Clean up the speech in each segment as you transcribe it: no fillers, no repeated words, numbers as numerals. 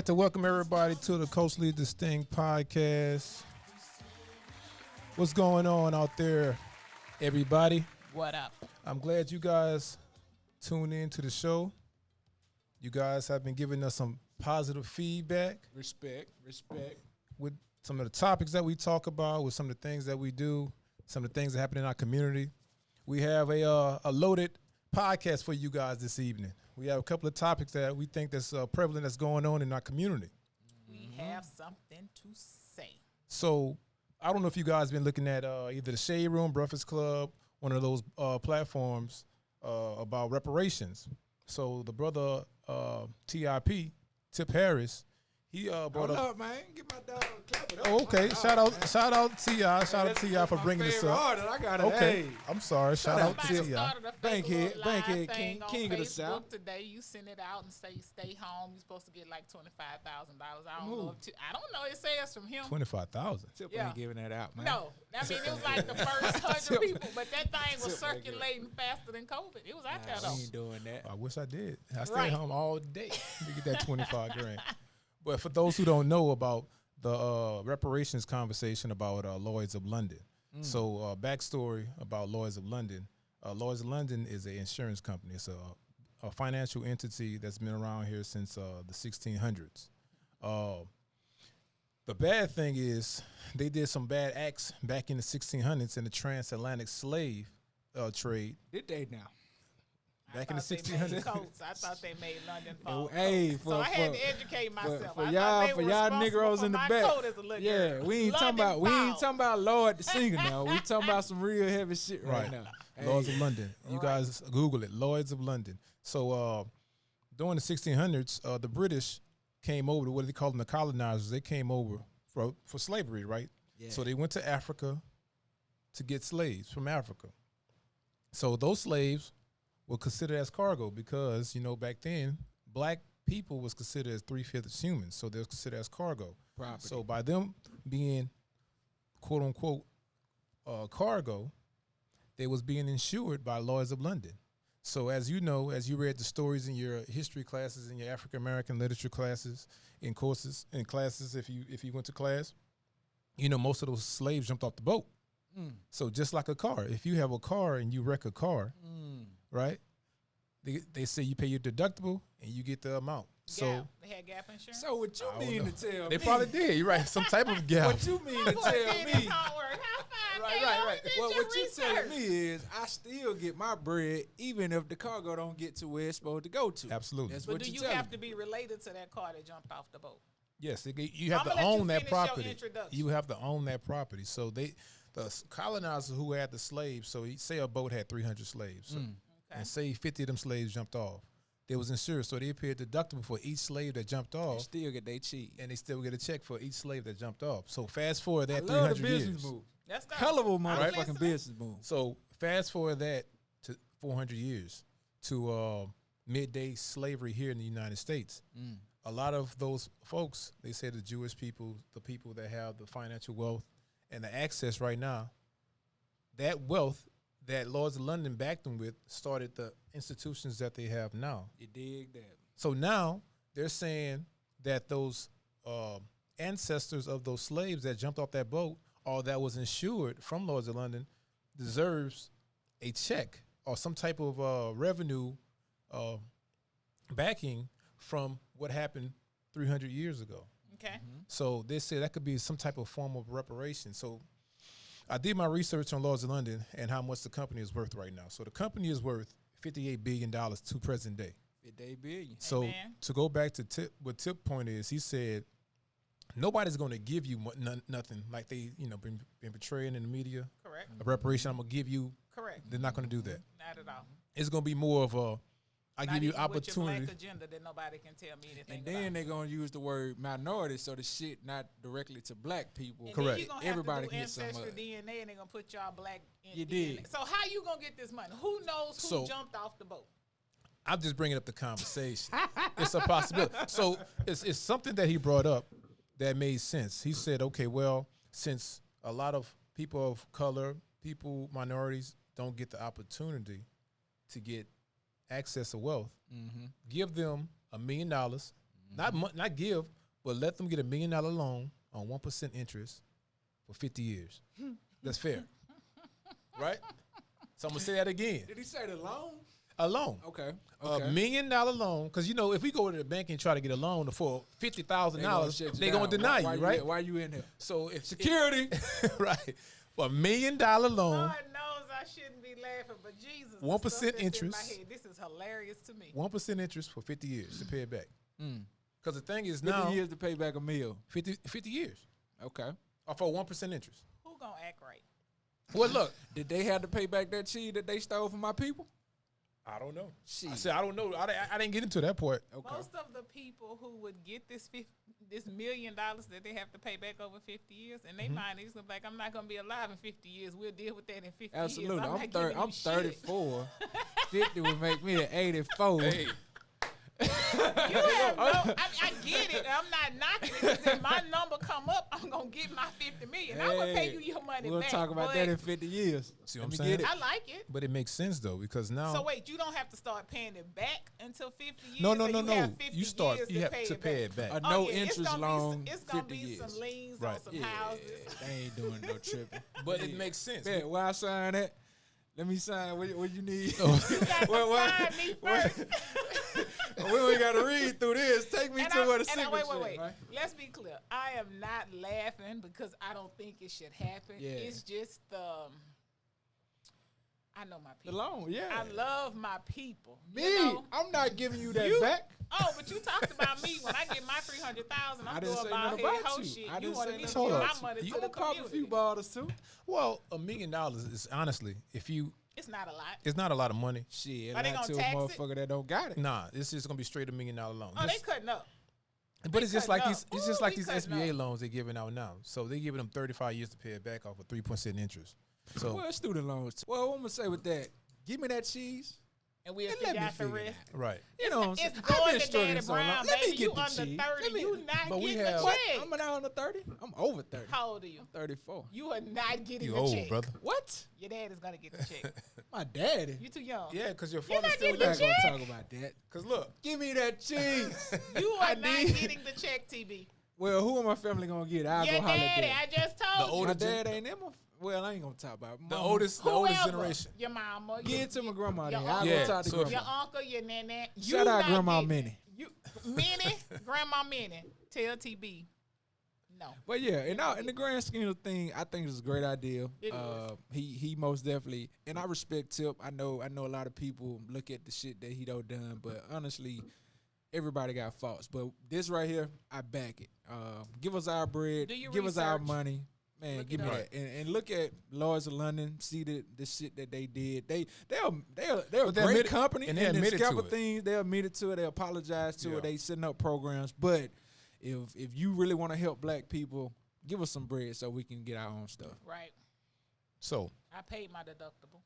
I'd like to welcome everybody to the Coastly Distinct podcast. What's going on out there, everybody? What up? I'm glad you guys tuned in to the show. You guys have been giving us some positive feedback Respect. with some of the topics that we talk about, with some of the things that we do, some of the things that happen in our community. We have a loaded podcast for you guys this evening. We have a couple of topics that we think that's prevalent that's going on in our community. We have something to say. So I don't know if you guys been looking at either the Shade Room, Breakfast Club, one of those platforms about reparations. So the brother Tip Harris, he brought Hold up. up, man. Get my dog a clap it up. Oh, okay, shout out Ti, shout out Ti for bringing this up. I got it. Okay, Hey. I'm sorry. Shout out to Somebody Ti. started a Bankhead, Facebook Bankhead Live King- thing on King of the Facebook South. today. You send it out and say stay home. You're supposed to get like $25,000. I don't Who? know. I don't know. It says from him. 25,000. Tip Yeah. ain't giving that out, man. No, I mean it was like the first 100 people, but that thing was Tip ain't giving it. circulating faster than COVID. It was out there Nah, though. we ain't doing that. I wish I did. I stayed Right. home all day to get that 25 grand. But for those who don't know about the reparations conversation about Lloyds of London. So backstory about Lloyds of London. Lloyds of London is an insurance company. It's a financial entity that's been around here since the 1600s. The bad thing is they did some bad acts back in the 1600s in the transatlantic slave trade. Did they now? Back in the I thought they made 1600s. coats. I thought they made London fall. Hey, so I had to educate myself. For I thought y'all, they for were y'all responsible Negroes for in the my back. coat as a little Yeah, girl. we ain't London talking fall. about Lloyd the singer now. We talking about some real heavy shit right, Right. now. Lloyds Hey, of London. You Right. guys Google it. Lloyds of London. So during the 1600s, the British came over to what they call them the colonizers. They came over for slavery, right? Yeah. So they went to Africa to get slaves from Africa. So those slaves were considered as cargo because, back then, black people was considered as 3/5 humans. So they're considered as cargo. Property. So by them being quote unquote cargo, they was being insured by Lloyds of London. So as you know, as you read the stories in your history classes, in your African American literature classes, in classes, if you went to class, most of those slaves jumped off the boat. So just like a car, if you have a car and you wreck a car, right? They say you pay your deductible and you get the amount. So Gap. They had gap insurance. So what you I don't mean know. to tell they me? probably did. You're right. Some type of gap. What you mean to Boy, tell did me? his homework. How fine, Right. Did Well, your what you telling me research. is I still get my bread even if the cargo don't get to where it's supposed to go to. Absolutely. That's But what do you telling have me. to be related to that car that jumped off the boat? Yes, you have I'ma to let you own that finish your property. introduction. You have to own that property. So the colonizers who had the slaves. So say a boat had 300 slaves, and say 50 of them slaves jumped off. They was insured, so they paid deductible for each slave that jumped off, Still get they cheese. and they still get a check for each slave that jumped off. So fast forward that Love the 300 business years. move. That's the Hell of a I'm motherfucking listening. business move. So fast forward that to 400 years to midday slavery here in the United States. A lot of those folks, they say the Jewish people, the people that have the financial wealth and the access right now, that wealth that Lloyds of London backed them with started the institutions that they have now. You dig that? So now they're saying that those ancestors of those slaves that jumped off that boat or that was insured from Lloyds of London deserves a check or some type of revenue backing from what happened 300 years ago. Okay. So they say that could be some type of form of reparation. So I did my research on Lloyds of London and how much the company is worth right now. So the company is worth $58 billion to present day. $50 billion. So Amen. to go back to Tip, what Tip point is, he said nobody's going to give you nothing like they been portraying in the media. Correct. A reparation, I'm going to give you. Correct. They're not going to do that. Not at all. It's going to be more of a I Not give you even with your opportunity. black agenda that nobody can tell me anything And then they're gonna use the word minority, so the shit not directly to black people. And Correct. Then you gonna Everybody have to do can get some ancestry of it. DNA, and they're gonna put y'all black in You DNA. did. So how you gonna get this money? Who knows who So- jumped off the boat? I'm just bringing up the conversation. It's a possibility. So it's something that he brought up that made sense. He said, okay, well, since a lot of people of color, minorities don't get the opportunity to get access to wealth, give them $1 million Not give, but let them get $1 million loan on 1% interest for 50 years. That's fair, right? So I'm gonna say that again. Did he say the loan? A loan. Okay. $1 million loan, because if we go to the bank and try to get a loan for $50,000, they're gonna deny you, right? Why you in here? So if Security. right, for $1 million loan, Lord knows I shouldn't be laughing, but Jesus, 1% interest. In my head, this is hilarious to me. 1% interest for 50 years to pay it back. Because the thing is 50 now years to pay back a meal. 50 years, Okay. or for 1% interest. Who gonna act right? Well, look, Did they have to pay back that cheese that they stole from my people? I don't know. Shit. I said I don't know. I didn't get into that part. Okay. Most of the people who would get this $1 million that they have to pay back over 50 years, and they mind is gonna be like, I'm not gonna be alive in 50 years. We'll deal with that in 50 Absolutely. years. I'm 34. 50 would make me an 84. Hey, You have no, I get it. I'm not knocking it. 'Cause if my number come up, I'm gonna get my 50 million. I'm gonna pay you your money We'll back. talk about that in 50 years. see what I'm Let me saying? get it. I like it. But it makes sense though, because now So wait, you don't have to start paying it back until 50 years. no. or you have 50 You start. years You have to pay back? it back. A Oh, no yeah, interest it's gonna loan. Be, it's gonna 50 be years. some liens Right. on some Yeah, houses. they ain't doing no tripping. But it makes sense. Man, where I sign that? Let me sign. What you need? You got to find me first. We ain't got to read through this. Take me to where the signature. Wait. Right? Let's be clear. I am not laughing because I don't think it should happen. Yeah. It's just I know my The people. loan, yeah. I love my people. Me, You know? I'm not giving you that back. Oh, but you talked about me when I get my 300,000. I I'm didn't doing say about nothing head about hoe you. shit. I You didn't wanted say me to nothing give about my you. money You to the can pop a community. few bottles too. Well, $1 million is honestly, It's not a lot. it's not a lot of money. Shit, Are they not gonna to a tax it? motherfucker that don't got it. Nah, it's just gonna be straight $1 million loan. Oh, they Just- cutting up. but it's just like cutting these. up. It's just Ooh, like we these cutting SBA up. loans they're giving out now. So they're giving them 35 years to pay it back off of 3% interest. So Well, student loans. Well, what I'm gonna say with that, give me that cheese. And we'll And let figure me out the figure it rest. out. right. You know what I'm saying? It's I've going been to struggling Daddy so long. Brown, Let me baby. get You the under cheese. 30. Let me- You not But we getting have- the What? check. I'm not under 30. I'm over 30. How old are you? 34. You are not getting You the old, check. brother. What? Your dad is gonna get the check. My daddy. You too young. Yeah, because your You're father not still getting We're the not lives. gonna check. talk about that. Because look, Give me that cheese. You are not need- getting the check, TB. Well, who in my family gonna get it? I'll Your go holler at daddy, them. I just The told you. older My dad ain't in my. Well, I ain't gonna talk about it. the Mama, oldest Whoever. generation. Your mama. Get it to my grandma. your Then I'll Yeah, go talk to so if- grandma. Your uncle, your nana. Shout out not Grandma getting Minnie. it. You Minnie, Grandma Minnie. Tell TB. No. But yeah, in the grand scheme of things, I think it's a great idea. It is. He most definitely, and I respect Tip. I know a lot of people look at the shit that he done, but honestly, everybody got faults. But this right here, I back it. Give us our bread. Do your Give us our research. money. Man, Look give it me up. that, and look at Lloyds of London. See the shit that they did. They're a But great they admitted- company, and they in admitted this to of it. things. They admitted to it. They apologize to Yeah. it. They setting up programs. But if you really want to help black people, give us some bread so we can get our own stuff. Right. So, I paid my deductible.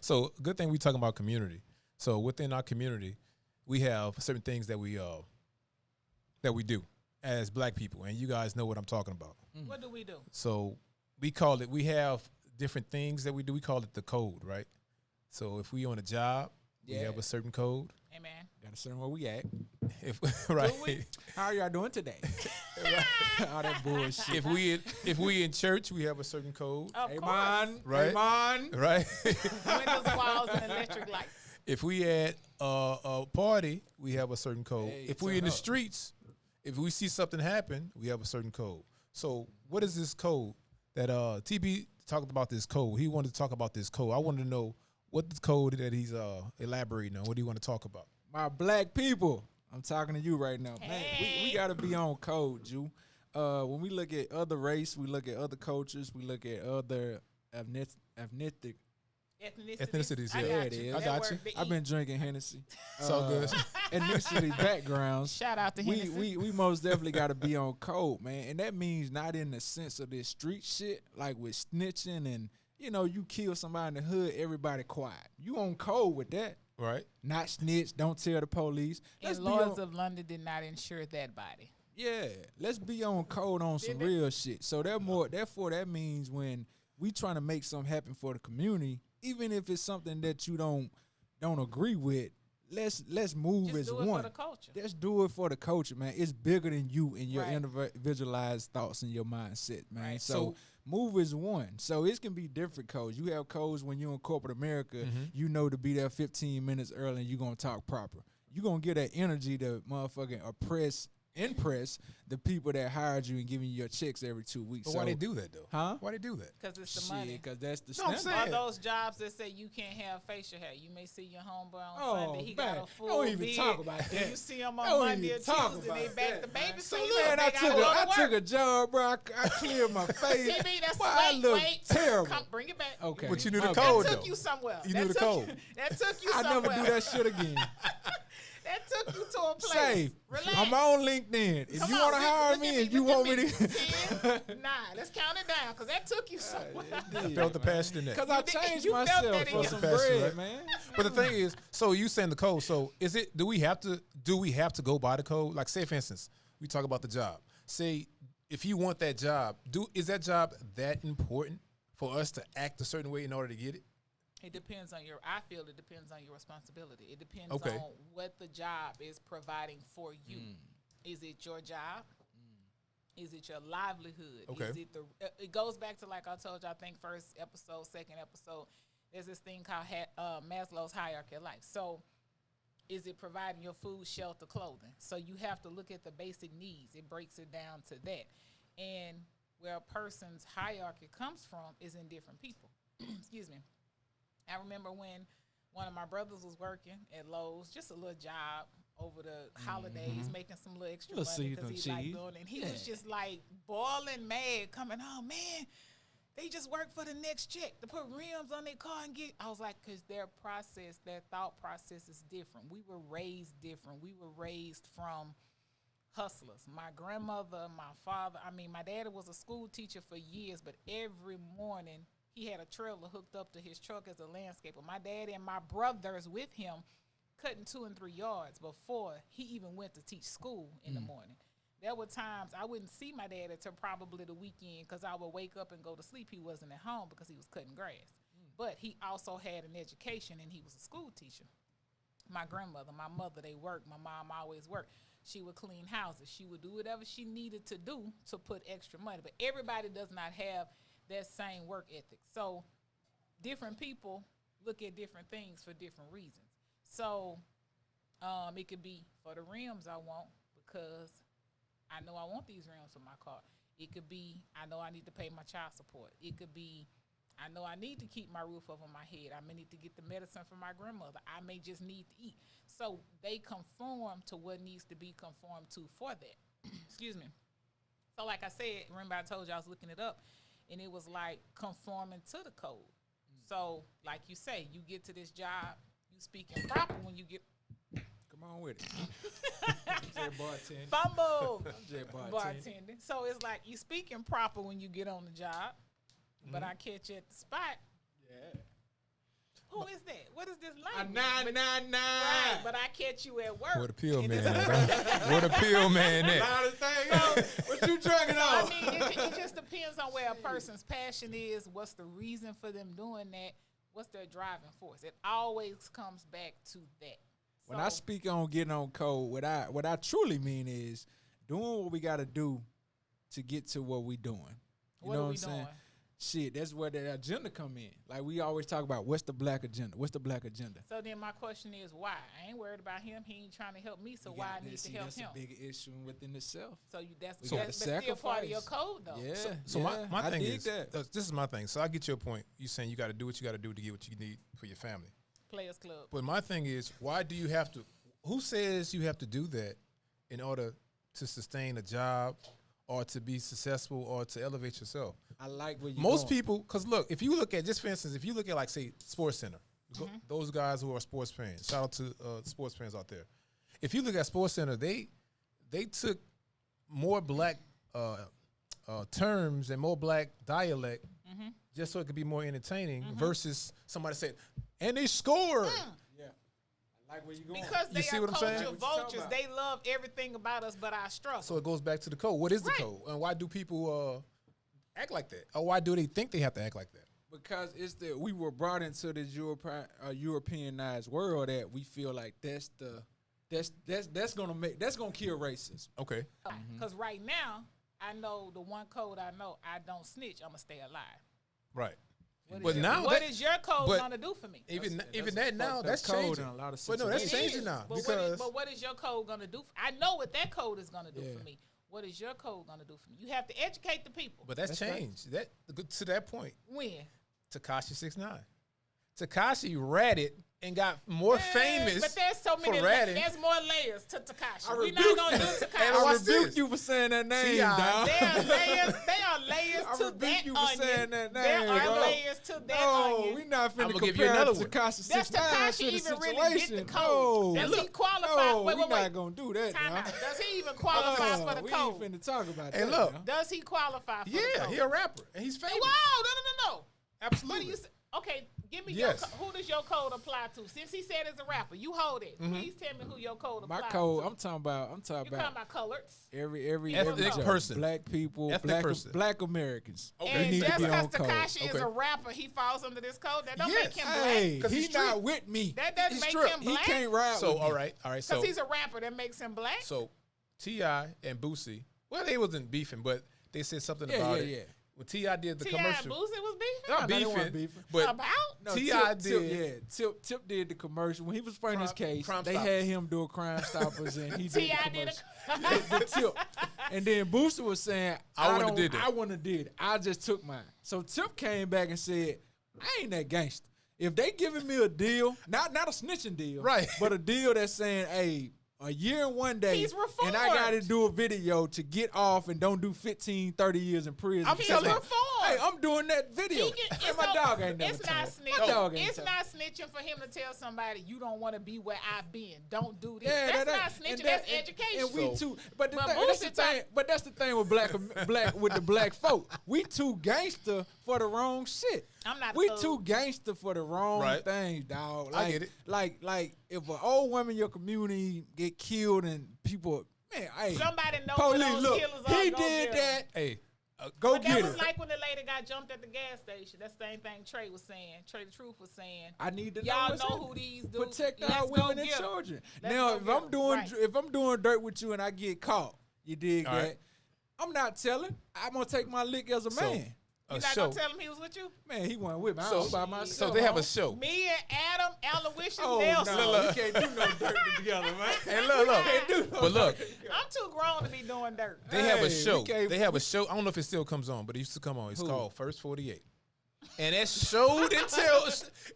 so good thing we talking about community. So within our community, we have certain things that we do as black people, and you guys know what I'm talking about. What do we do? So we call it. We have different things that we do. We call it the code, right? So if we on a job, we Yeah. have a certain code. Amen. Got to certain where we at. If right, we? How are y'all doing today? All that bullshit. if we in church, we have a certain code, Of course. Amen. Right. Amen. right? Windows, walls, and electric lights. If we at a party, we have a certain code. Hey, If we turn in the up. streets, if we see something happen, we have a certain code. So what is this code that TB talked about? This code. He wanted to talk about this code. I wanted to know what the code that he's elaborating on. What do you want to talk about? My black people, I'm talking to you right now. Man, we Hey. got to be on code, Jew. When we look at other race, we look at other cultures, we look at other ethnic. Ethnicities, I yeah. got There it you. is. I That got word, you. the I've E. been drinking Hennessy. It's all good. Ethnicity backgrounds. Shout out to Hennessy. We most definitely got to be on code, man. And that means not in the sense of this street shit, like with snitching and, you kill somebody in the hood, everybody quiet. You on code with that. Right. Not snitch, don't tell the police. And be Lloyds on, of London did not insure that body. yeah, let's be on code on some Didn't it? real shit. So therefore that means when we trying to make something happen for the community, even if it's something that you don't agree with, let's move Just as do it one. for the culture. Let's do it for the culture, man. It's bigger than you and your Right. individualized thoughts and your mindset, man. Right. So move as one. So it can be different codes. You have codes when you're in corporate America, you know to be there 15 minutes early and you're going to talk proper. You're going to get that energy to motherfucking impress the people that hired you and giving you your checks every 2 weeks. But why they do that though? Huh? Why they do that? Because it's the money. Because that's the No, I'm standard. saying- Or those jobs that say you can't have facial hair. You may see your homeboy on Oh, Sunday. He man. got a full Don't even beard. talk about And that. you see him on Don't Monday or even talk Tuesday. about They back that, to man. baby So season. man, They I gotta go to took a work. job, bro. I cleared my face. TB, that's Boy, I look wait. terrible. Come, bring it back. Okay. But you knew My the bad. code That took though. you somewhere. You that knew the took code. That took you I somewhere. never do that shit again. That took you to a place. Say, Relax. I'm on LinkedIn. If Come you on, want to hire look me at and you look want at me to, 10, 9. Let's count it down because that took you somewhere. I felt the passion in that. Because I You did- changed you felt myself that in for your- some Passion, bread, right? man. But the thing is, so you saying the code. So is it? Do we have to go by the code? Like, say for instance, we talk about the job. Say if you want that job, is that job that important for us to act a certain way in order to get it? It depends on I feel it depends on your responsibility. It depends Okay. on what the job is providing for you. Is it your job? Is it your livelihood? Okay. Is it it goes back to, like I told you, I think first episode, second episode, there's this thing called Maslow's hierarchy of life. So is it providing your food, shelter, clothing? So you have to look at the basic needs. It breaks it down to that. And where a person's hierarchy comes from is in different people. Excuse me. I remember when one of my brothers was working at Lloyds, just a little job over the holidays, making some little extra Little money because seasonal he liked cheese. doing it. And he was just like boiling mad, coming, oh man, they just work for the next check to put rims on their car and get. I was like, because their thought process is different. We were raised different. We were raised from hustlers. My grandmother, my father, my daddy was a school teacher for years, but every morning he had a trailer hooked up to his truck as a landscaper. My daddy and my brothers with him cutting 2 and 3 yards before he even went to teach school in the morning. There were times I wouldn't see my dad until probably the weekend because I would wake up and go to sleep. He wasn't at home because he was cutting grass. But he also had an education and he was a school teacher. My grandmother, my mother, they worked. My mom always worked. She would clean houses. She would do whatever she needed to do to put extra money. But everybody does not have that same work ethic. So different people look at different things for different reasons. So it could be for the rims I want because I know I want these rims for my car. It could be I know I need to pay my child support. It could be I know I need to keep my roof over my head. I may need to get the medicine for my grandmother. I may just need to eat. So they conform to what needs to be conformed to for that. Excuse me. So like I said, remember I told you I was looking it up, and it was like conforming to the code. So like you say, you get to this job, you speaking proper when you get. Come on with it. I'm just bartending. Fumble. I'm just bartending. Bartending. So it's like you speaking proper when you get on the job, but I catch you at the spot. Yeah. Who is that? What is this A language? 999. Right, but I catch you at work. Where the pill and man it's- at? Where the pill man at? Loudest thing. What you drinking I on? mean, it just depends on where a person's passion is, what's the reason for them doing that, what's their driving force. It always comes back to that. When I speak on getting on code, what I truly mean is doing what we got to do to get to what we doing. You What know are what we I'm saying? doing? Shit, that's where the agenda come in. Like we always talk about, what's the black agenda? What's the black agenda? So then my question is why? I ain't worried about him. He ain't trying to help me, so You why got I that- need to see, help that's him? a big issue within itself. So that's We gotta but still part of your sacrifice. code, though. Yeah. So yeah, my I thing dig is, that. this is my thing. So I get your point. You saying you got to do what you got to do to get what you need for your family. Players Club. But my thing is, why do you have to? Who says you have to do that in order to sustain a job or to be successful or to elevate yourself? I like what you. Most people, because look, if you look at, just for instance, if you look at like say Sports Center, those guys who are sports fans, shout out to sports fans out there. If you look at Sports Center, they took more black terms and more black dialect just so it could be more entertaining versus somebody said, and they scored. Yeah. I like where you going. Because they see are what I'm saying? culture What you talking vultures. about? They love everything about us but our struggle. So it goes back to the code. What is the Right. code? And why do people act like that? Or why do they think they have to act like that? Because it's we were brought into this Europeanized world that we feel like that's gonna kill racism. Okay. Because right now, I know the one code I know, I don't snitch, I'm going to stay alive. Right. What is your code going to do for me? Even that now, that's code changing. in a lot of But no, that's situations. changing now. But what is your code going to do? I know what that code is going to do for me. What is your code going to do for me? You have to educate the people. But that's changed. That to that point. When? Tekashi 6ix9ine. Tekashi ratted and got more famous. But there's so many. There's more layers to Tekashi. We're not gonna do Tekashi. I rebuke you for saying that name, dog. There are layers to that onion. There are layers to that onion. We're not finna give you another one. Tekashi 6ix9ine Does Tekashi to the even really get situation. the code? Does he qualify? We're Wait. not gonna do that. Time out. Does he even qualify for the code? We ain't finna talk about that. And look, Does he qualify for the code? yeah, he a rapper and he's famous. Wow, no. Absolutely. What do you say? Okay, give me Yes. who does your code apply to? Since he said it's a rapper, you hold it. Please tell me who your code applies to. My code, I'm talking about. You're talking about colors. Every Ethnic person. Black people, Ethnic person. black Americans. Okay. And They need just to be because on code. Tekashi is Okay. a rapper, he falls under this code. That don't Yes. make him black. Hey, 'Cause he's he's not street. with me. That doesn't He's make strip. him He black. can't ride So with all me. right. Because So he's a rapper, that makes him black. so T.I. and Boosie, well, they wasn't beefing, but they said something Yeah, about yeah, it. yeah. When T.I. did the T.I. and commercial, Boosie was beefing? not No, they weren't beefing, beefing. but About? No, T.I. Tip did the commercial when he was fighting his case. Crime They Stoppers. had him do a Crime Stoppers, and he did the T.I. did commercial. The Tip, and then Booster was saying, I wouldn't have did that. I wouldn't have did it. I just took mine." So Tip came back and said, "I ain't that gangster. If they giving me a deal, not a snitching deal, Right. but a deal that's saying, hey, a year and 1 day, He's and I got to reformed. do a video to get off and don't do 15, 30 years in prison." I'm because telling you. reformed. Hey, I'm doing that video. It's My dog ain't never It's not told. My snitching. dog ain't It's told. not snitching for him to tell somebody you don't want to be where I've been. Don't do this. Yeah, That's that- not and snitching. that- That's education. And we too, but But that's the Boosie thing. But that's the thing with black with the black folk. We too gangster for the wrong shit. I'm not a We fool. too gangster for the wrong Right. things, dog. I get it. Like if an old woman in your community get killed and people, man, hey, Somebody know police, where those look, killers are. he go did get 'em. that. hey, Go But get that it. was like when the lady got jumped at the gas station. That's the same thing Trey was saying. Trey the Truth was saying. I need to Y'all what's know happening. who these dudes. Protect Let's our go women and get 'em. children. Let's Now, go if get I'm 'em. doing Right. if I'm doing dirt with you and I get caught, you dig All that? right. I'm not telling. I'm gonna take my lick as a So, man. a You not show. gonna tell him he was with you? Man, he wasn't with me. I So- was by myself. So they have a show. Me and Adam, Aloysius, Oh Nelson. no, you can't do no dirt together, man. And look, Can't do no but look, I'm too grown to be doing dirt. they have a Hey, show. we can't- They have a show. I don't know if it still comes on, but it used to come on. It's Who? called First 48. And that showed until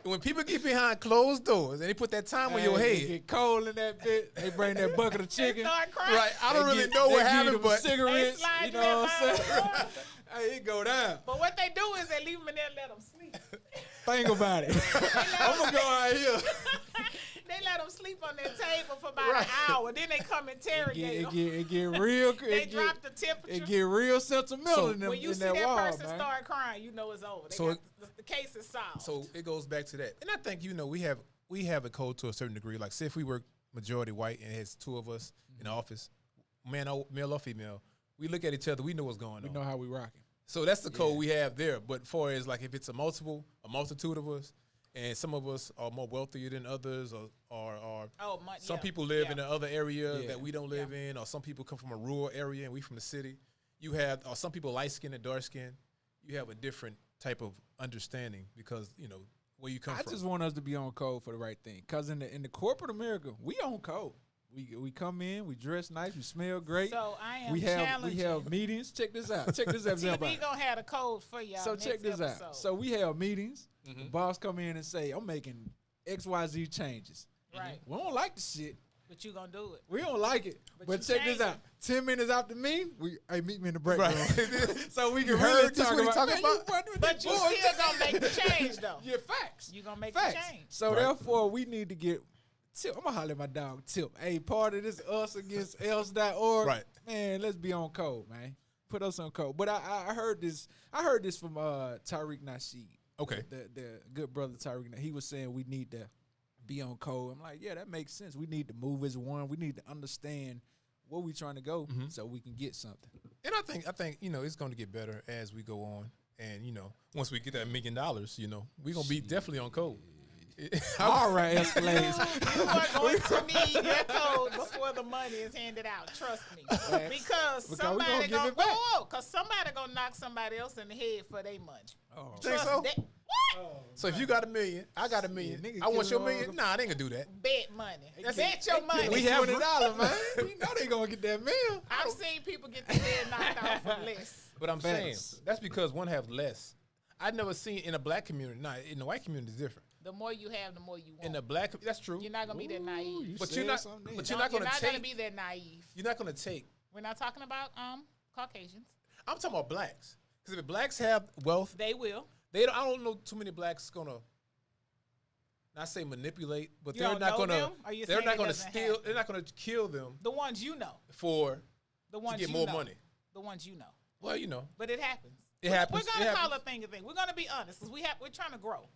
when people get behind closed doors and they put that time on your Hey, it head. get cold in that bit. They bring that bucket of They chicken. start crying. Right. I don't They really get- know they what give happened, them but cigarettes. slide You know them what I'm out. saying? Hey, it go down. But what they do is they leave them in there and let them sleep. Think about it. I'm gonna go out here. They let them sleep on their table for about an hour. Then they come interrogate them. It get real. They It drop get, the temperature. it get real sentimental So- in, them, When you in see that that wall, person man. start crying, you know it's over. They So got, the case is solved. so it goes back to that. And I think we have a code to a certain degree. Like say if we were majority white and it's two of us in the office, male or female, we look at each other, we know what's going We on. know how we rocking. So that's the code we have there. But for as like if it's a multitude of us, and some of us are more wealthier than others, or some people live in another area Yeah. that we don't live in, or some people come from a rural area and we from the city. You have, or some people light skin and dark skin. You have a different type of understanding because you know where you come I from. just want us to be on code for the right thing. Cause in the corporate America, we on code. We come in, we dress nice, we smell great. So I am we challenging. have meetings. Check this out. Check this example TV out. gonna have a code for y'all. So next check this episode. out. So we have meetings. Mm-hmm. The boss come in and say, I'm making XYZ changes. right, We don't like the shit. but you gonna do it. We don't like it. But But, you check this changing. out. 10 minutes after me, meet me in the break room. Right. So we can You really heard this talk what he about, talking man, you about? running with But that you boy. still gonna make the change though. Yeah, facts. You gonna make Facts. the change. So Right. therefore, we need to get Tip. I'm gonna holler at my dog Tip. Hey, part of this us against else.org. Right. Man, let's be on code, man. Put us on code. But I heard this. I heard this from Tariq Nasheed. Okay. The good brother Tariq. He was saying we need to be on code. I'm like, yeah, that makes sense. We need to move as one. We need to understand where we trying to go so we can get something. And I think it's going to get better as we go on. And, you know, once we get that $1 million, you know, we're going to be definitely on code. All right, Escalades. You are going to need your code before the money is handed out. Trust me, because somebody give it back. because somebody gonna knock somebody else in the head for their money. Oh. Think Trust so? that. What? So if you got $1 million, I got $1 million. nigga I want your killing $1 million. all Nah, they ain't gonna do that. Bet money. That's Bet your money. We have $20, man. You know they gonna get that meal. I've seen people get their head knocked off for less. But I'm saying Facts. that's because one have less. I never seen in a black community. Nah, in the white community is different. The more you have, the more you want. In the black, that's true. You're not gonna be that naive. But you're not. But you're not You're gonna not take. gonna be that naive. You're not gonna take. We're not talking about Caucasians. I'm talking about blacks. Because if blacks have wealth, They will. they don't, I don't know too many blacks gonna. Not say manipulate, but You they're don't not know gonna. them? Or you They're saying not it gonna doesn't steal. happen? They're not gonna kill them The ones you know. for The to ones get you more know. money. The ones you know. Well, you know, But it happens. It happens. We're gonna It call happens. a thing a thing. We're gonna be honest, because we're trying to grow.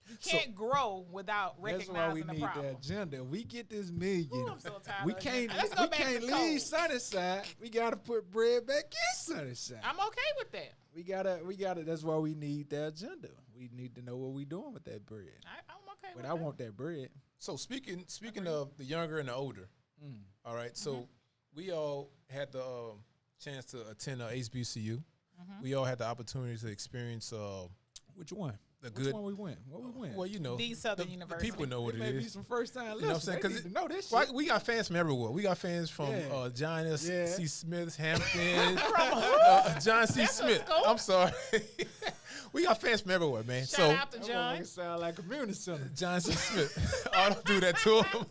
You So- can't grow without That's why we recognizing the need problem. that agenda. We get this $1 million. Ooh, I'm so tired we of can't. agenda. Let's go We back to can't the leave code. Sunnyside. We gotta put bread back in Sunnyside. I'm okay with that. We gotta. That's why we need the agenda. We need to know what we doing with that bread. I'm okay But with I that. want that bread. So speaking of the younger and the older, all right. So we all had the chance to attend HBCU. We all had the opportunity to experience Which one? the Which good. one we went? What we went? Well, you know, The Southern the University. people know what it it may be is. some first time You know what I'm saying? listeners. They Because need to know this well, shit. we got fans from everywhere. We got fans from Yeah. John S. Yeah. C. Smith, Hampton, From John C. That's a Smith. scoop. I'm sorry. We got fans from everywhere, man. Shout so out to That John. motherfucker sound like community center. John C. Smith. I don't do that to him.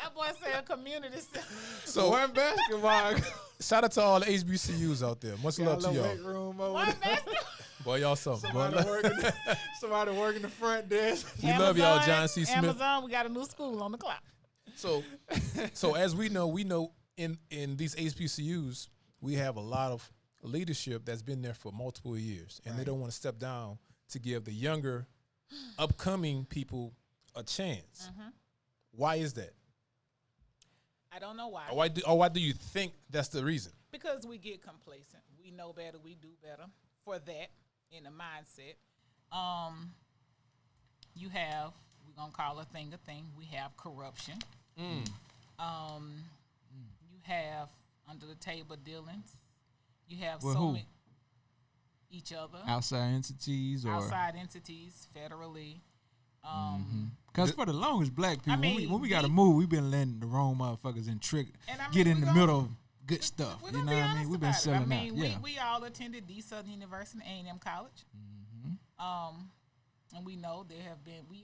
That boy said community center. So One basketball. shout out to all the HBCUs out there. Much love to Got a y'all. weight room over One there. basketball. Boy, y'all something. Boy, Somebody working the front desk. we love y'all, John C. Smith. Amazon, we got a new school on the clock. So as we know in these HBCUs, we have a lot of leadership that's been there for multiple years, and they don't want to step down to give the younger, upcoming people a chance. Why is that? I don't know why. Or why do you think that's the reason? Because we get complacent. We know better. We do better. For that, in the mindset, you have, we're gonna call a thing. We have corruption. You have under the table dealings. You have With so who? many each other, Outside entities or outside entities, federally. because for the longest black people, I mean, when we got to move, we've been letting the wrong motherfuckers and trick And I mean, get in we the gonna- middle of good stuff. We're You gonna know be what I honest mean? We've been about it. selling I mean, out. Yeah. we all attended the Southern University, A&M College. And we know we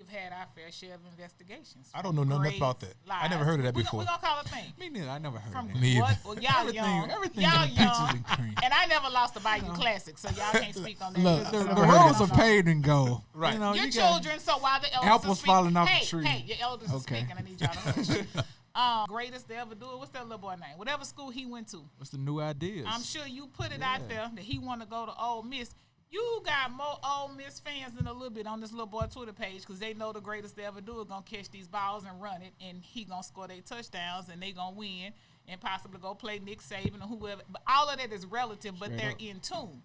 have had our fair share of investigations. I don't know nothing Grades, about that. I never lies. heard of that We're before. gonna call it a thing. Me neither. I never heard From of that. Me either. what? Well, y'all young. Everything Y'all in peaches young. and cream. And I never lost the Bayou Classic, so y'all can't speak on that. Look, This the, is the something roads I are don't know. paved and go. Right. You know, Your you got- children, so while the elders Apples are speaking, falling off the hey, tree. Hey, your elders are Okay. speaking. I need y'all to hush. Greatest to ever do it. What's that little boy name? Whatever school he went to. What's the new ideas? I'm sure you put it out there that he want to go to Ole Miss. You got more Ole Miss fans than a little bit on this little boy Twitter page because they know the greatest to ever do it gonna catch these balls and run it, and he gonna score their touchdowns and they gonna win and possibly go play Nick Saban or whoever. But all of that is relative, but Straight they're up. in tune.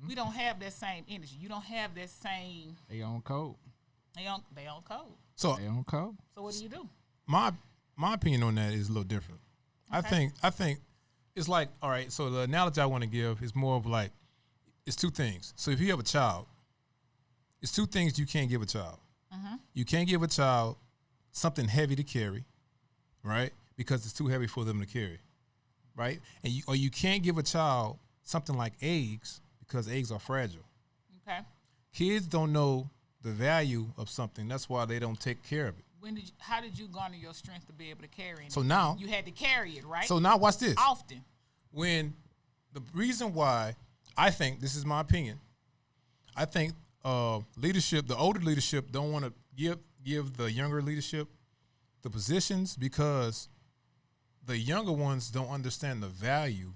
We don't have that same energy. You don't have that same. They on code. They on code. So They on code. So what do you do? my opinion on that is a little different. Okay. I think it's like, all right, so the analogy I want to give is more of like, it's two things. So if you have a child, it's two things you can't give a child. You can't give a child something heavy to carry, right? Because it's too heavy for them to carry, right? And you can't give a child something like eggs because eggs are fragile. Okay. Kids don't know the value of something. That's why they don't take care of it. How did you garner your strength to be able to carry it? So now, You had to carry it, right? so now watch this. Often. When the reason why I think, this is my opinion, I think leadership, the older leadership, don't want to give the younger leadership the positions because the younger ones don't understand the value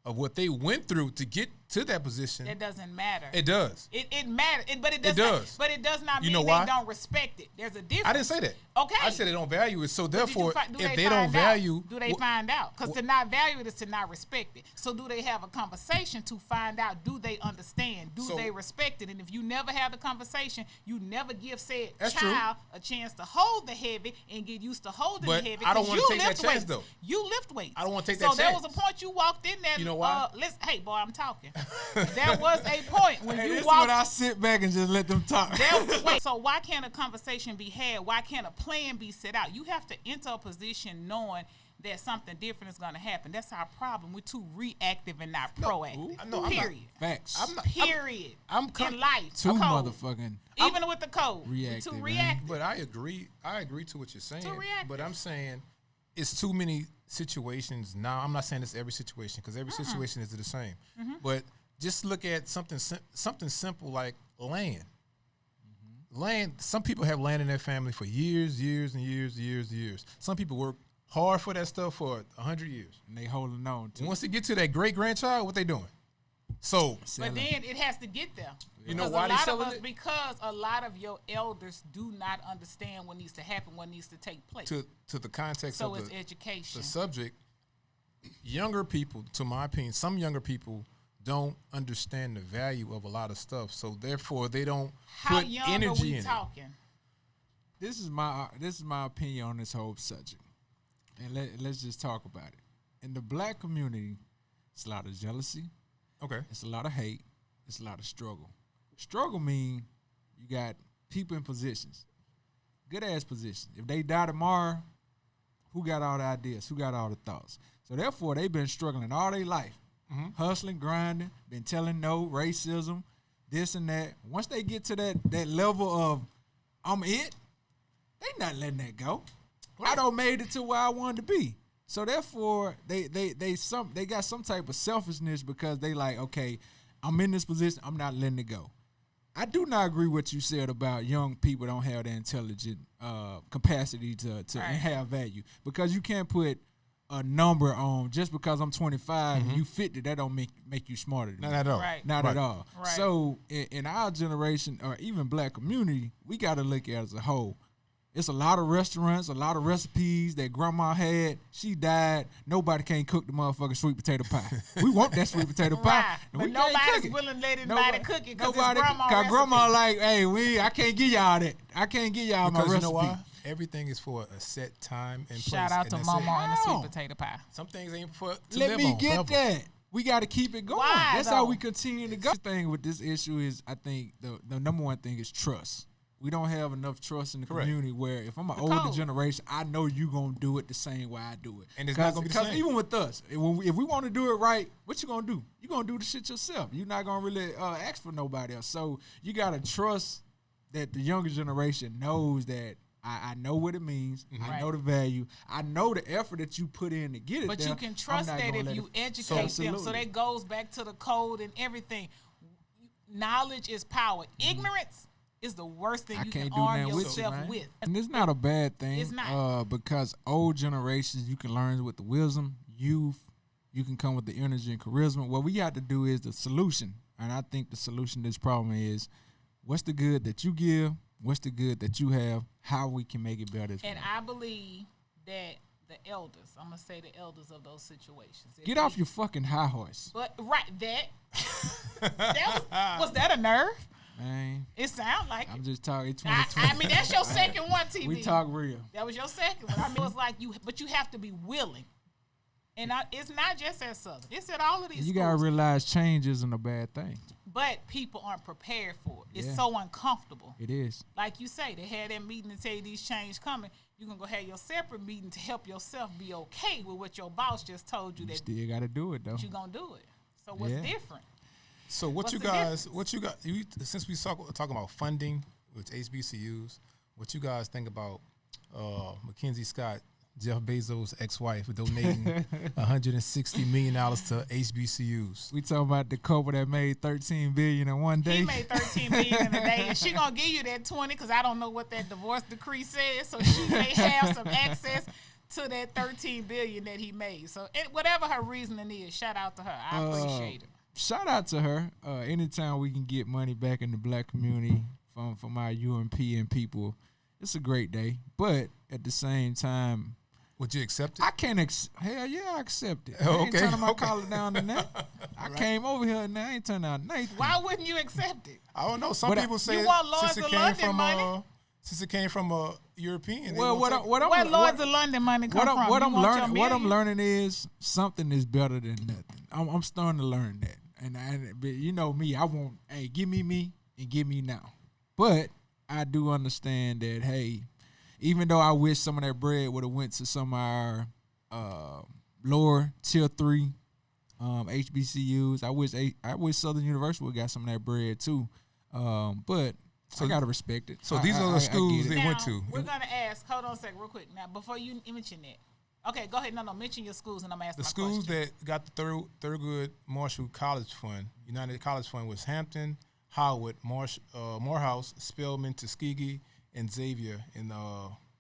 of what they went through to get to that position. That doesn't matter. It does. It matters, but it does. But it does not You mean know they why? don't respect it. There's a difference. I didn't say that. Okay. I said they don't value it. So therefore, Do if they don't value, do they find out? Because to not value it is to not respect it. So do they have a conversation to find out? Do they understand? Do they respect it? And if you never have the conversation, you never give said child a chance to hold the heavy and get used to holding the heavy. I don't want to take that chance though. You lift weights. I don't want to take that chance. So there was a point you walked in there. You know why? Hey boy, I'm talking. There was a point when you this walked. when I sit back and just let them talk. Wait, so why can't a conversation be had? Why can't a plan be set out? You have to enter a position knowing that something different is going to happen. That's our problem. We're too reactive and not proactive. No, period. Facts. Period. In life. Too a code. motherfucking. Even with the code. Reactive, Too man. reactive. but I agree to what you're saying. Too reactive. But I'm saying it's too many situations now. I'm not saying it's every situation because every situation is the same. But just look at something simple like land. Land. Some people have land in their family for years. Some people work hard for that stuff for 100 years. And they holding on to. Once they get to that great grandchild, what they doing? So, But then it has to get there. You know Because why a they lot of selling us, it? because a lot of your elders do not understand what needs to happen, what needs to take place. to the context So of it's the education. subject, younger people, to my opinion, some younger people don't understand the value of a lot of stuff. So therefore, they don't How put young energy are we in talking? This is my opinion on this whole subject, and let's just talk about it. In the black community, it's a lot of jealousy. it. Okay. It's a lot of hate. It's a lot of struggle. Struggle mean you got people in positions, good ass positions. If they die tomorrow, who got all the ideas? Who got all the thoughts? So therefore, they've been struggling all their life, hustling, grinding, been telling no, racism, this and that. Once they get to that level of I'm it, they not letting that go. I don't made it to where I wanted to be. So therefore, they got some type of selfishness because they like, okay, I'm in this position, I'm not letting it go. I do not agree with what you said about young people don't have the intelligent capacity to have value, because you can't put a number on just because I'm 25 and you 50. That don't make you smarter than Not me. at all. Right. Not at all. Right. So in our generation, or even black community, we got to look at it as a whole. It's a lot of restaurants, a lot of recipes that grandma had. She died. Nobody can't cook the motherfucking sweet potato pie. We want that sweet potato pie. Right. and But we can't cook nobody's it. willing to let anybody cook it because it's Nobody, grandma cause grandma recipe. like, hey, I can't give y'all that. I can't give y'all my Because recipe. you know why? Everything is for a set time and place. Shout out and to that's Mama it. and the How? sweet potato pie. Some things ain't for to Let live me on get forever. that. We got to keep it going. Why, That's how though? we continue to go. The thing with this issue is, I think the number one thing is trust. We don't have enough trust in the Correct. community where if I'm an The older code. generation, I know you going to do it the same way I do it. And it's not gonna be the Because same. even with us, if we want to do it right, what you going to do? You going to do the shit yourself. You're not going to really ask for nobody else. So you got to trust that the younger generation knows that I know what it means. I know the value. I know the effort that you put in to get it But there. you can I'm trust not that gonna if let you it- educate them. So Absolutely. that goes back to the code and everything. Knowledge is power. Ignorance is the worst thing I you can't can do arm nothing with you, yourself man. with. And it's not a bad thing. It's not. Because old generations, you can learn with the wisdom, youth, you can come with the energy and charisma. What we got to do is the solution. And I think the solution to this problem is, what's the good that you give? What's the good that you have? How we can make it better. And I believe that the elders, I'm going to say the elders of those situations. if Get they- off your fucking high horse, But, was that a nerve? man. It sound like I'm it. just talking I 2020. mean, that's your second one, TV. We talk real. That was your second one. I mean, it's like but you have to be willing. And it's not just at Southern. It's at all of these You schools. got to realize change isn't a bad thing. But people aren't prepared for it. It's Yeah. so uncomfortable. It is. Like you say, they had that meeting to tell you these changes coming. You're going to go have your separate meeting to help yourself be okay with what your boss just told you You that still got to do it, though. you're going to do it. So what's Yeah. different? So what What's you the guys, difference? since we talking about funding with HBCUs, what you guys think about Mackenzie Scott, Jeff Bezos' ex-wife, donating $160 million to HBCUs? We talking about the couple that made $13 billion in one day. He made $13 million in a day, and she gonna give you that 20 because I don't know what that divorce decree says. So she may have some access to that $13 billion that he made. So whatever her reasoning is, shout out to her. I appreciate it. shout out to her. Anytime we can get money back in the black community from our UMP people, it's a great day. But at the same time, would you accept it? I can't. Hell yeah, I accept it. Oh, I ain't okay, turning my okay. collar down to that. I came over here and I ain't turning out nothing. Why wouldn't you accept it? I don't know. Some But people say you want Lloyds since it of came London from money? since it came from a European. they Well, won't take it. Where Lloyds of London money come from? what You I'm want your learning, what I'm million? learning is something is better than nothing. I'm starting to learn that, but you know me, I want, hey, give me and give me now. But I do understand that, hey, even though I wish some of that bread would have went to some of our lower tier 3 HBCUs, I wish Southern University would got some of that bread too. But So- I gotta respect it. So these are the schools get it. they went Now, to. we're gonna ask. Hold on a second, real quick. Now, before you mention that, okay, go ahead. No, mention your schools, and I'm asking The my schools question. that got the Thurgood Marshall College Fund, United College Fund, was Hampton, Howard, Morehouse, Spelman, Tuskegee, and Xavier in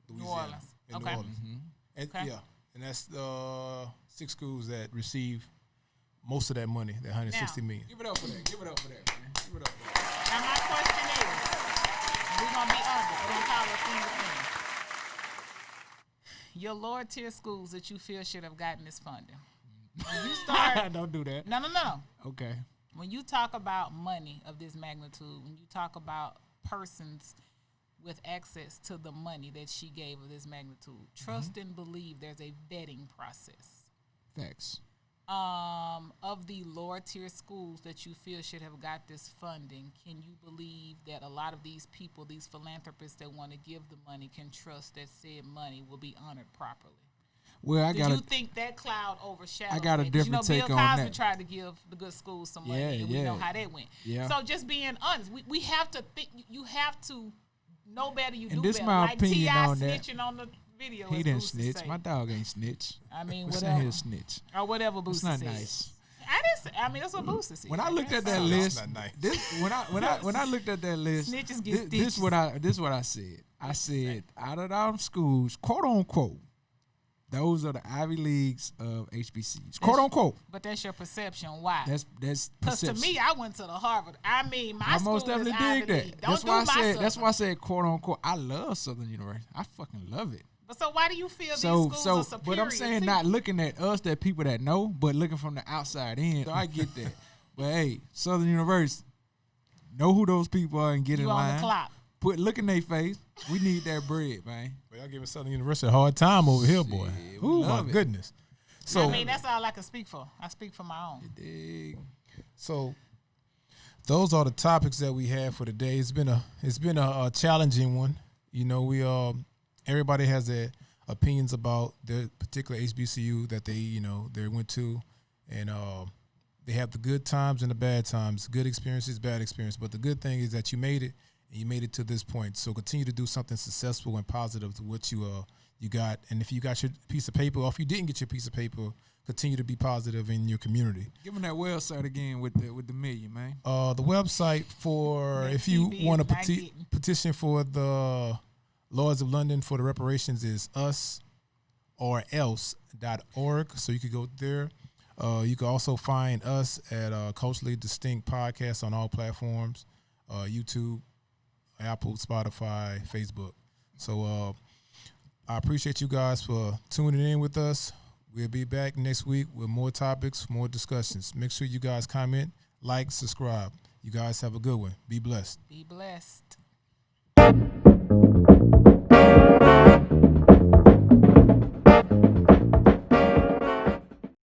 Louisiana. Orleans. In Okay. New Orleans. And, Okay. yeah, and that's 6 schools that receive most of that money, that $160 million. Give it up for that. Give it up for that, man. Give it up for that. Now, my question is, we're gonna be honest. We're gonna call it thing to thing. Your lower tier schools that you feel should have gotten this funding. When you start, Don't do that. no. Okay. When you talk about money of this magnitude, when you talk about persons with access to the money that she gave of this magnitude, trust and believe there's a vetting process. Facts. Of the lower tier schools that you feel should have got this funding, can you believe that a lot of these people, these philanthropists that want to give the money, can trust that said money will be honored properly? Well, I Did got you think that cloud overshadowed? I got a that? 'Cause different Bill take on Cosby that. tried to give the good schools some money, Yeah, and we yeah. know how that went. Yeah. So just being honest, we have to think. You have to know better. You And do this better. my Like opinion T.I. on that. snitching on the video. He as didn't Boosie snitch. say. My dog ain't snitch. I mean, What's whatever. in here snitch? Or whatever Boosie It's not said. nice. I didn't say, I mean, that's what Boosie said. When I looked at that That's list, not nice. when I looked at that list, Snitches get this stitches. what I said. I said out of our schools, quote unquote, those are the Ivy Leagues of HBCUs, quote unquote. But that's your perception. Why? That's Because to perception. me, I went to the Harvard. I mean, my I school most definitely is Ivy dig that. League. That's Don't why I do my said. stuff. That's why I said quote unquote. I love Southern University. I fucking love it. But so why do you feel these So schools are superior? but I'm saying to not you? looking at us, that people that know, but looking from the outside in. So I get that. But hey, Southern University, know who those people are and get You in on line. the clock. Look in their face. We need that bread, man. Well, y'all giving Southern University a hard time over here, boy. Shit, we Ooh, my love it. goodness. So, I mean, that's all I can speak for. I speak for my own. Dig. So those are the topics that we have for today. It's been a challenging one. You know, we everybody has their opinions about their particular HBCU that they went to, and they have the good times and the bad times, good experiences, bad experience. But the good thing is that you made it, and you made it to this point. So continue to do something successful and positive to what you got. And if you got your piece of paper, or if you didn't get your piece of paper, continue to be positive in your community. Give them that website again with the million, man. The website for That if you TV want is to not getting. petition for the Lloyds of London for the reparations is usorelse.org. So you could go there. You can also find us at Culturally Distinct Podcast on all platforms, YouTube, Apple, Spotify, Facebook. So I appreciate you guys for tuning in with us. We'll be back next week with more topics, more discussions. Make sure you guys comment, like, subscribe. You guys have a good one. Be blessed. Be blessed.